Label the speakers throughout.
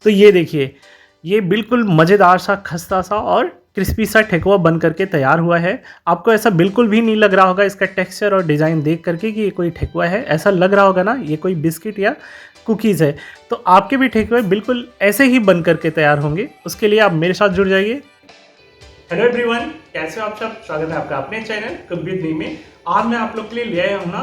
Speaker 1: तो ये देखिए, ये बिल्कुल मज़ेदार सा, खस्ता सा और क्रिस्पी सा ठेकुआ बन करके तैयार हुआ है। आपको ऐसा बिल्कुल भी नहीं लग रहा होगा इसका टेक्सचर और डिज़ाइन देख करके कि ये कोई ठेकुआ है। ऐसा लग रहा होगा ना ये कोई बिस्किट या कुकीज़ है। तो आपके भी ठेकुए बिल्कुल ऐसे ही बन करके तैयार होंगे। उसके लिए आप मेरे साथ जुड़ जाइए। हेलो एवरीवन, कैसे हो आप सब? स्वागत है आपका अपने चैनल कुक विद मी में। आज मैं आप लोग के लिए ले आया हूँ ना,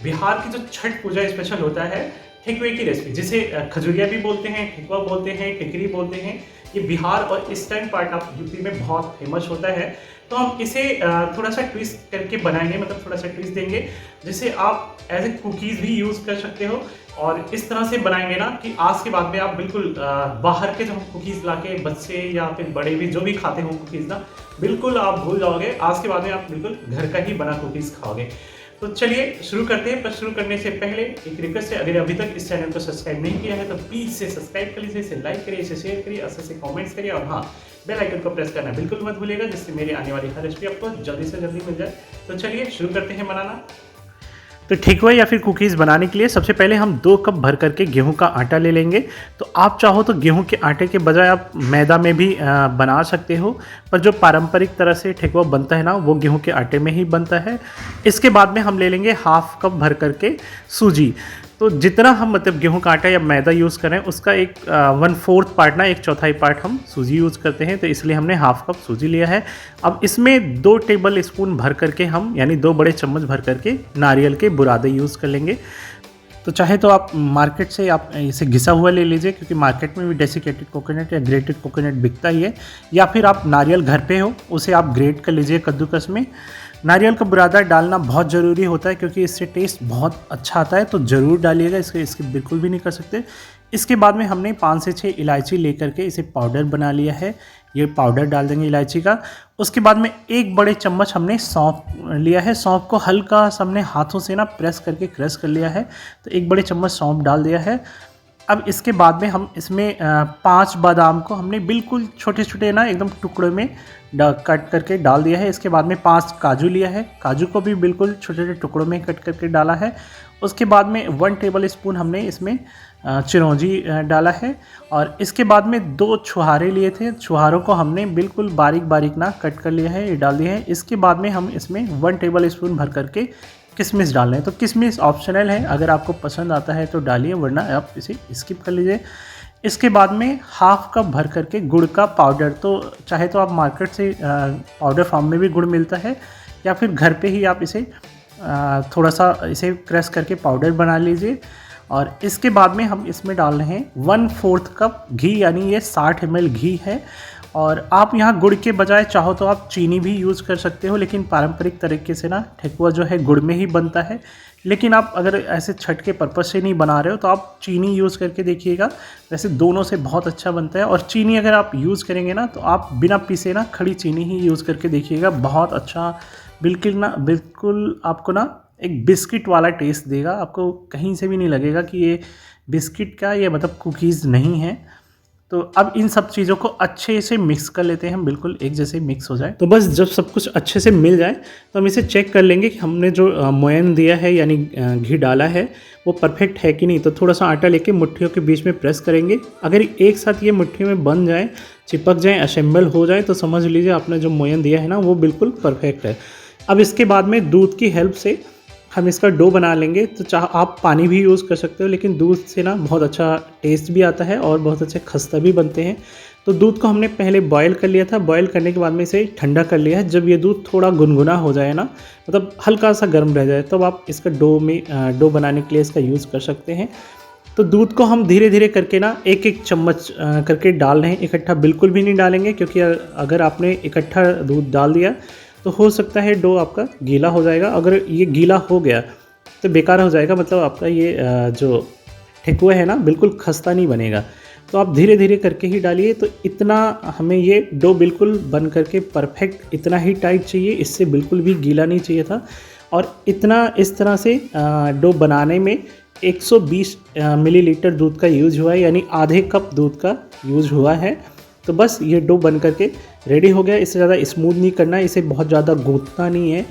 Speaker 1: बिहार की जो छठ पूजा स्पेशल होता है ठेकुए की रेसिपी, जिसे खजुरिया भी बोलते हैं, ठेकुआ बोलते हैं, टिकरी बोलते हैं। ये बिहार और ईस्टर्न पार्ट ऑफ यूपी में बहुत फेमस होता है। तो हम इसे थोड़ा सा ट्विस्ट करके बनाएंगे, मतलब थोड़ा सा ट्विस्ट देंगे, जिसे आप एज ए कुकीज़ भी यूज़ कर सकते हो। और इस तरह से बनाएंगे ना कि आज के बाद में आप बिल्कुल बाहर के जो हम कुकीज़ लाके बच्चे या फिर बड़े भी जो भी खाते हो कुकीज़ ना, बिल्कुल आप भूल जाओगे। आज के बाद में आप बिल्कुल घर का ही बना कुकीज़ खाओगे। तो चलिए शुरू करते हैं। पर शुरू करने से पहले एक रिक्वेस्ट है, अगर अभी तक इस चैनल को सब्सक्राइब नहीं किया है तो प्लीज़ से सब्सक्राइब कर लीजिए, इसे लाइक करिए, इसे शेयर करिए, अच्छे से कमेंट्स करिए और हाँ, बेल आइकन को प्रेस करना बिल्कुल मत भूलिएगा, जिससे मेरी आने वाली हर रेसिपी आपको जल्दी से जल्दी मिल जाए। तो चलिए शुरू करते हैं बनाना। तो ठेकुआ या फिर कुकीज़ बनाने के लिए सबसे पहले हम 2 कप भर करके गेहूं का आटा ले लेंगे। तो आप चाहो तो गेहूं के आटे के बजाय आप मैदा में भी बना सकते हो, पर जो पारंपरिक तरह से ठेकुआ बनता है ना, वो गेहूं के आटे में ही बनता है। इसके बाद में हम ले लेंगे हाफ कप भर करके सूजी। तो जितना हम मतलब गेहूं का आटा या मैदा यूज़ करें उसका एक 1/4 पार्ट ना, 1/4 पार्ट हम सूजी यूज़ करते हैं, तो इसलिए हमने हाफ कप सूजी लिया है। अब इसमें 2 टेबल स्पून भर करके हम, यानी 2 बड़े चम्मच भर करके नारियल के बुरादे यूज़ कर लेंगे। तो चाहे तो आप मार्केट से आप इसे घिसा हुआ ले लीजिए, क्योंकि मार्केट में भी डेसिकेटेड कोकोनट या ग्रेटेड कोकोनट बिकता ही है, या फिर आप नारियल घर पे हो उसे आप ग्रेट कर लीजिए कद्दूकस में। नारियल का बुरादा डालना बहुत ज़रूरी होता है, क्योंकि इससे टेस्ट बहुत अच्छा आता है, तो ज़रूर डालिएगा, इसके बिल्कुल भी नहीं कर सकते। इसके बाद में हमने 5 से 6 इलायची लेकर के इसे पाउडर बना लिया है। ये पाउडर डाल देंगे इलायची का। उसके बाद में 1 बड़े चम्मच हमने सौंफ लिया है। सौंफ को हल्का सा हमने हाथों से ना प्रेस करके क्रश कर लिया है। तो 1 बड़े चम्मच सौंफ डाल दिया है। अब इसके बाद में हम इसमें 5 बादाम को हमने बिल्कुल छोटे छोटे ना एकदम टुकड़े में कट करके डाल दिया है। इसके बाद में 5 काजू लिया है, काजू को भी बिल्कुल छोटे छोटे टुकड़ों में कट करके डाला है। उसके बाद में 1 टेबल स्पून हमने इसमें चिरौंजी डाला है। और इसके बाद में 2 छुहारे लिए थे, छुहारों को हमने बिल्कुल बारीक बारीक ना कट कर लिया है, ये डाल दिया है। इसके बाद में हम इसमें 1 टेबल स्पून भर करके किशमिश डाल रहे हैं। तो किशमिश ऑप्शनल है, अगर आपको पसंद आता है तो डालिए, वरना आप इसे स्किप कर लीजिए। इसके बाद में हाफ कप भर करके गुड़ का पाउडर, तो चाहे तो आप मार्केट से पाउडर फॉर्म में भी गुड़ मिलता है, या फिर घर पे ही आप इसे थोड़ा सा इसे क्रश करके पाउडर बना लीजिए। और इसके बाद में हम इसमें डाल रहे हैं 1/4 कप घी, यानी ये 60 ml घी है। और आप यहाँ गुड़ के बजाय चाहो तो आप चीनी भी यूज़ कर सकते हो, लेकिन पारंपरिक तरीके से ना ठेकुआ जो है गुड़ में ही बनता है। लेकिन आप अगर ऐसे छठ के पर्पज़ से नहीं बना रहे हो तो आप चीनी यूज़ करके देखिएगा, वैसे दोनों से बहुत अच्छा बनता है। और चीनी अगर आप यूज़ करेंगे ना, तो आप बिना पीसे ना खड़ी चीनी ही यूज़ करके देखिएगा, बहुत अच्छा, बिल्कुल आपको ना एक बिस्किट वाला टेस्ट देगा। आपको कहीं से भी नहीं लगेगा कि ये बिस्किट का, ये मतलब कुकीज़ नहीं है। तो अब इन सब चीज़ों को अच्छे से मिक्स कर लेते हैं हम, बिल्कुल एक जैसे मिक्स हो जाए। तो बस जब सब कुछ अच्छे से मिल जाए तो हम इसे चेक कर लेंगे कि हमने जो मोयन दिया है, यानी घी डाला है, वो परफेक्ट है कि नहीं। तो थोड़ा सा आटा लेके मुट्ठियों के बीच में प्रेस करेंगे। अगर एक साथ ये मुट्ठी में बन जाए, चिपक जाए, असेंबल हो जाए, तो समझ लीजिए आपने जो मोयन दिया है ना, वो बिल्कुल परफेक्ट है। अब इसके बाद में दूध की हेल्प से हम इसका डो बना लेंगे। तो चाहे आप पानी भी यूज़ कर सकते हो, लेकिन दूध से ना बहुत अच्छा टेस्ट भी आता है और बहुत अच्छे खस्ता भी बनते हैं। तो दूध को हमने पहले बॉयल कर लिया था, बॉयल करने के बाद में इसे ठंडा कर लिया है। जब ये दूध थोड़ा गुनगुना हो जाए ना, मतलब हल्का सा गर्म रह जाए, तब आप इसका डो बनाने के लिए इसका यूज़ कर सकते हैं। तो दूध को हम धीरे धीरे करके ना 1-1 चम्मच करके डाल रहे हैं, इकट्ठा बिल्कुल भी नहीं डालेंगे, क्योंकि अगर आपने इकट्ठा दूध डाल दिया तो हो सकता है डो आपका गीला हो जाएगा। अगर ये गीला हो गया तो बेकार हो जाएगा, मतलब आपका ये जो ठेकुआ है ना, बिल्कुल खस्ता नहीं बनेगा। तो आप धीरे धीरे करके ही डालिए। तो इतना हमें ये डो बिल्कुल बन करके परफेक्ट इतना ही टाइट चाहिए, इससे बिल्कुल भी गीला नहीं चाहिए था। और इतना इस तरह से डो बनाने में 120 मिलीलीटर दूध का यूज़ हुआ है, यानी आधे कप दूध का यूज़ हुआ है। तो बस ये डो बन करके रेडी हो गया। इससे ज़्यादा स्मूथ नहीं करना है, इसे बहुत ज़्यादा गूंथना नहीं है,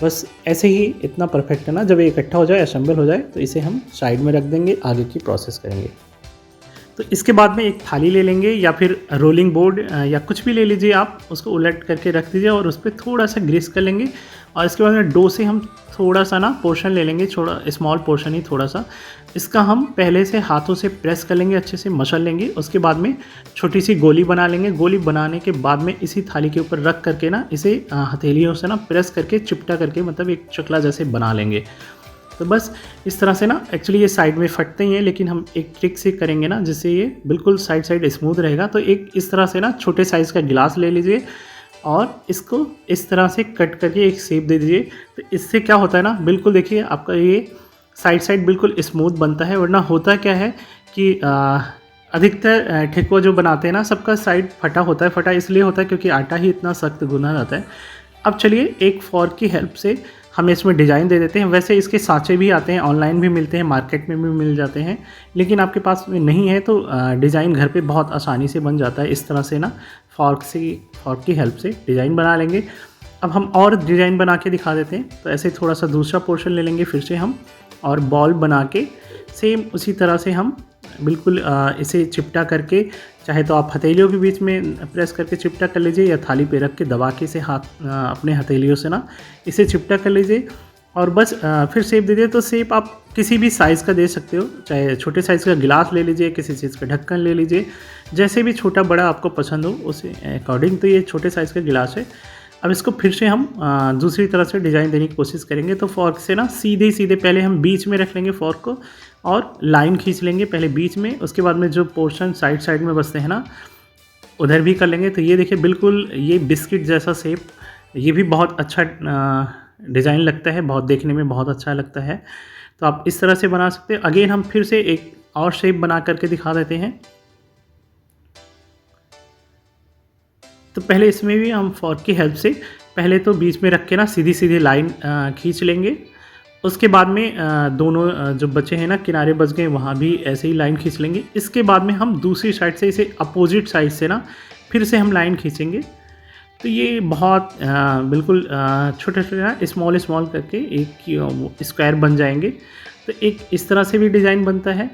Speaker 1: बस ऐसे ही इतना परफेक्ट है ना। जब ये इकट्ठा हो जाए, असेंबल हो जाए, तो इसे हम साइड में रख देंगे, आगे की प्रोसेस करेंगे। तो इसके बाद में एक थाली ले लेंगे या फिर रोलिंग बोर्ड या कुछ भी ले लीजिए आप, उसको उलट करके रख दीजिए और उस पर थोड़ा सा ग्रीस कर लेंगे। और इसके बाद में डो से हम थोड़ा सा ना पोर्शन ले लेंगे, थोड़ा स्मॉल पोर्शन ही थोड़ा सा। इसका हम पहले से हाथों से प्रेस कर लेंगे, अच्छे से मसल लेंगे। उसके बाद में छोटी सी गोली बना लेंगे। गोली बनाने के बाद में इसी थाली के ऊपर रख करके ना इसे हथेलियों से ना प्रेस करके चिपटा करके मतलब एक चकला जैसे बना लेंगे। तो बस इस तरह से ना, एक्चुअली ये साइड में फटते ही हैं, लेकिन हम एक ट्रिक से करेंगे ना जिससे ये बिल्कुल साइड स्मूथ रहेगा। तो एक इस तरह से ना छोटे साइज़ का गिलास ले लीजिए और इसको इस तरह से कट करके एक शेप दे दीजिए। तो इससे क्या होता है ना, बिल्कुल देखिए आपका ये साइड बिल्कुल स्मूथ बनता है। वरना होता क्या है कि अधिकतर ठेकुआ जो बनाते हैं ना, सबका साइड फटा होता है। फटा इसलिए होता है क्योंकि आटा ही इतना सख्त गूंथा जाता है। अब चलिए एक फॉर्क की हेल्प से हम इसमें डिज़ाइन दे देते हैं। वैसे इसके सांचे भी आते हैं, ऑनलाइन भी मिलते हैं, मार्केट में भी मिल जाते हैं, लेकिन आपके पास में नहीं है तो डिज़ाइन घर पे बहुत आसानी से बन जाता है। इस तरह से ना फॉर्क की हेल्प से डिज़ाइन बना लेंगे। अब हम और डिज़ाइन बना के दिखा देते हैं। तो ऐसे थोड़ा सा दूसरा पोर्शन ले लेंगे फिर से हम, और बॉल बना के सेम उसी तरह से हम बिल्कुल इसे चिपटा करके, चाहे तो आप हथेलियों के बीच में प्रेस करके चिपटा कर लीजिए या थाली पे रख के दबा के इसे अपने हथेलियों से ना इसे चिपटा कर लीजिए और बस फिर शेप दे दीजिए। तो शेप आप किसी भी साइज़ का दे सकते हो, चाहे छोटे साइज़ का गिलास ले लीजिए, किसी चीज़ का ढक्कन ले लीजिए, जैसे भी छोटा बड़ा आपको पसंद हो उसे अकॉर्डिंग। तो ये छोटे साइज़ का गिलास है। अब इसको फिर से हम दूसरी तरह से डिज़ाइन देने की कोशिश करेंगे। तो फॉर्क से ना सीधे पहले हम बीच में रख लेंगे फॉर्क को और लाइन खींच लेंगे पहले बीच में। उसके बाद में जो पोर्शन साइड में बचते हैं ना, उधर भी कर लेंगे। तो ये देखिए बिल्कुल ये बिस्किट जैसा शेप, ये भी बहुत अच्छा डिज़ाइन लगता है, बहुत देखने में बहुत अच्छा लगता है। तो आप इस तरह से बना सकते हैं। अगेन हम फिर से एक और शेप बना करके दिखा देते हैं। तो पहले इसमें भी हम फॉर्क की हेल्प से पहले तो बीच में रख के ना सीधी लाइन खींच लेंगे। उसके बाद में दोनों जो बचे हैं ना किनारे बच गए, वहाँ भी ऐसे ही लाइन खींच लेंगे। इसके बाद में हम दूसरी साइड से इसे अपोजिट साइड से ना फिर से हम लाइन खींचेंगे। तो ये बहुत बिल्कुल छोटे ना स्मॉल करके एक स्क्वायर बन जाएंगे। तो एक इस तरह से भी डिज़ाइन बनता है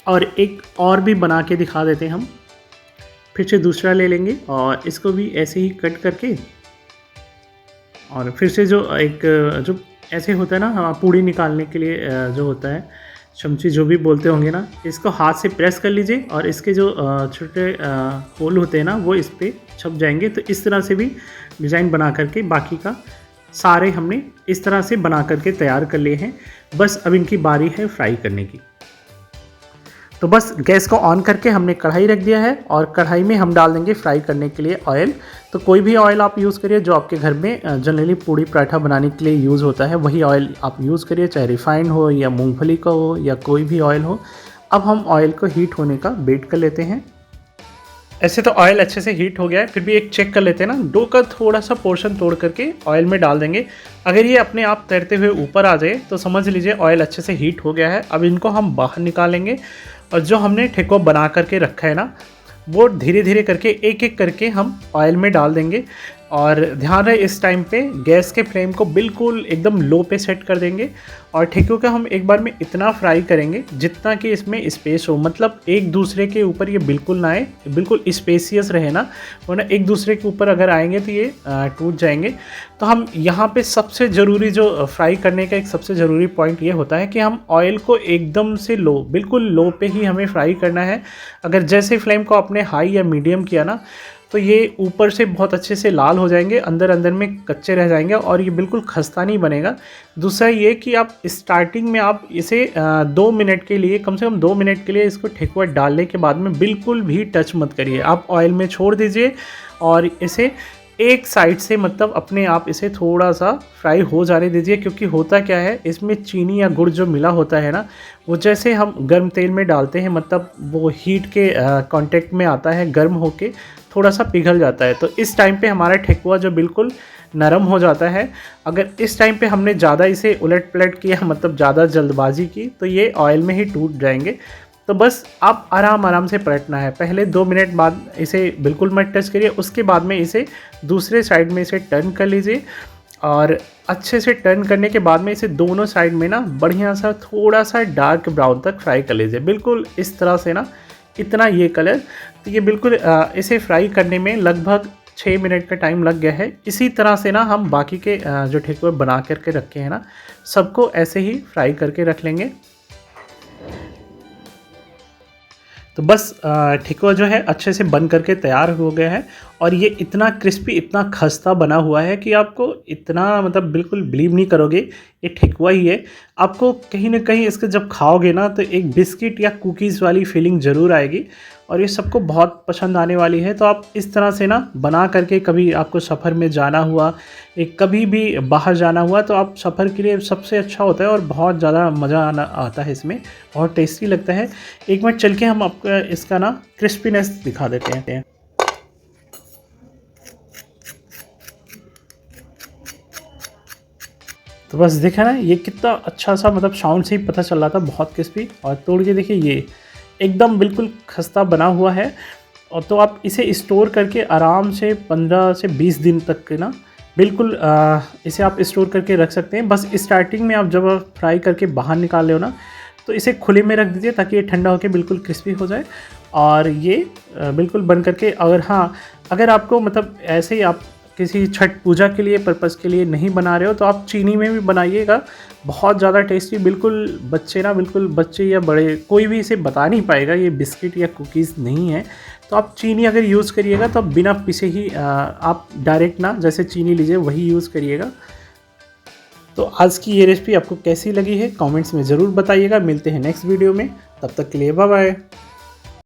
Speaker 1: और एक और भी बना के दिखा देते हैं हम। फिर से दूसरा ले लेंगे और इसको भी ऐसे ही कट करके, और फिर से जो ऐसे होता है ना पूड़ी निकालने के लिए जो होता है चमची जो भी बोलते होंगे ना, इसको हाथ से प्रेस कर लीजिए और इसके जो छोटे होल होते हैं ना वो इस पर छप जाएंगे। तो इस तरह से भी डिज़ाइन बना करके बाकी का सारे हमने इस तरह से बना करके तैयार कर लिए हैं। बस अब इनकी बारी है फ्राई करने की। तो बस गैस को ऑन करके हमने कढ़ाई रख दिया है और कढ़ाई में हम डाल देंगे फ्राई करने के लिए ऑयल। तो कोई भी ऑयल आप यूज़ करिए जो आपके घर में जनरली पूड़ी पराठा बनाने के लिए यूज़ होता है, वही ऑयल आप यूज़ करिए, चाहे रिफाइंड हो या मूंगफली का हो या कोई भी ऑयल हो। अब हम ऑयल को हीट होने का वेट कर लेते हैं। ऐसे तो ऑयल अच्छे से हीट हो गया है, फिर भी एक चेक कर लेते हैं ना। डो का थोड़ा सा पोर्शन तोड़ करके ऑयल में डाल देंगे। अगर ये अपने आप तैरते हुए ऊपर आ जाए तो समझ लीजिए ऑयल अच्छे से हीट हो गया है। अब इनको हम बाहर निकालेंगे और जो हमने ठेकुआ बना करके रखा है ना, वो धीरे करके एक करके हम ऑयल में डाल देंगे। और ध्यान रहे इस टाइम पे गैस के फ्लेम को बिल्कुल एकदम लो पे सेट कर देंगे और ठेकुआ का हम एक बार में इतना फ्राई करेंगे जितना कि इसमें स्पेस हो, मतलब एक दूसरे के ऊपर ये बिल्कुल ना आए, बिल्कुल स्पेसियस रहे ना, वरना एक दूसरे के ऊपर अगर आएंगे तो ये टूट जाएंगे। तो हम यहाँ पे सबसे ज़रूरी जो फ्राई करने का एक सबसे ज़रूरी पॉइंट ये होता है कि हम ऑयल को एकदम से लो, बिल्कुल लो पे ही हमें फ्राई करना है। अगर जैसे फ्लेम को आपने हाई या मीडियम किया ना, तो ये ऊपर से बहुत अच्छे से लाल हो जाएंगे, अंदर में कच्चे रह जाएंगे और ये बिल्कुल खस्ता नहीं बनेगा। दूसरा ये कि आप स्टार्टिंग में आप इसे 2 मिनट के लिए, कम से कम 2 मिनट के लिए इसको ठेकुआ डालने के बाद में बिल्कुल भी टच मत करिए। आप ऑयल में छोड़ दीजिए और इसे एक साइड से मतलब अपने आप इसे थोड़ा सा फ्राई हो जाने दीजिए। क्योंकि होता क्या है, इसमें चीनी या गुड़ जो मिला होता है ना, वो जैसे हम गर्म तेल में डालते हैं, मतलब वो हीट के कांटेक्ट में आता है, गर्म होके थोड़ा सा पिघल जाता है। तो इस टाइम पे हमारा ठेकुआ जो बिल्कुल नरम हो जाता है। अगर इस टाइम पे हमने ज़्यादा इसे उलट पलट किया, मतलब ज़्यादा जल्दबाजी की, तो ये ऑयल में ही टूट जाएंगे। तो बस आप आराम से पलटना है। पहले 2 मिनट बाद इसे बिल्कुल मत टच करिए, उसके बाद में इसे दूसरे साइड में इसे टर्न कर लीजिए और अच्छे से टर्न करने के बाद में इसे दोनों साइड में ना बढ़िया सा थोड़ा सा डार्क ब्राउन तक फ्राई कर लीजिए। बिल्कुल इस तरह से ना इतना ये कलर। तो ये बिल्कुल इसे फ्राई करने में लगभग 6 मिनट का टाइम लग गया है। इसी तरह से ना हम बाकी के जो ठेकुए बना करके रखे हैं ना, सबको ऐसे ही फ्राई करके रख लेंगे। तो बस ठेकुआ जो है अच्छे से बन करके तैयार हो गया है और ये इतना क्रिस्पी, इतना खस्ता बना हुआ है कि आपको इतना मतलब बिल्कुल बिलीव नहीं करोगे ये ठेकुआ ही है। आपको कहीं न कहीं इसको जब खाओगे ना तो एक बिस्किट या कुकीज़ वाली फीलिंग ज़रूर आएगी और ये सबको बहुत पसंद आने वाली है। तो आप इस तरह से ना बना करके, कभी आपको सफ़र में जाना हुआ, एक कभी भी बाहर जाना हुआ, तो आप सफ़र के लिए सबसे अच्छा होता है और बहुत ज़्यादा मज़ा आता है इसमें, बहुत टेस्टी लगता है। एक मिनट चल के हम आपको इसका ना क्रिस्पीनेस दिखा देते हैं। तो बस देखा ना, ये कितना अच्छा सा, मतलब साउंड से ही पता चल रहा था, बहुत क्रिस्पी। और तोड़ के देखिए, ये एकदम बिल्कुल खस्ता बना हुआ है। और तो आप इसे स्टोर करके आराम से 15 से 20 दिन तक के ना बिल्कुल इसे आप स्टोर करके रख सकते हैं। बस स्टार्टिंग में आप जब फ्राई करके बाहर निकाल रहे हो ना, तो इसे खुले में रख दीजिए ताकि ये ठंडा होकर बिल्कुल क्रिस्पी हो जाए। और ये बिल्कुल बन करके, अगर आपको मतलब ऐसे ही आप किसी छठ पूजा के लिए पर्पज़ के लिए नहीं बना रहे हो तो आप चीनी में भी बनाइएगा, बहुत ज़्यादा टेस्टी। बिल्कुल बच्चे या बड़े कोई भी इसे बता नहीं पाएगा ये बिस्किट या कुकीज़ नहीं है। तो आप चीनी अगर यूज़ करिएगा तो आप बिना पिसे ही आप डायरेक्ट ना जैसे चीनी लीजिए वही यूज़ करिएगा। तो आज की ये रेसिपी आपको कैसी लगी है कमेंट्स में ज़रूर बताइएगा। मिलते हैं नेक्स्ट वीडियो में, तब तक के लिए बाय बाय।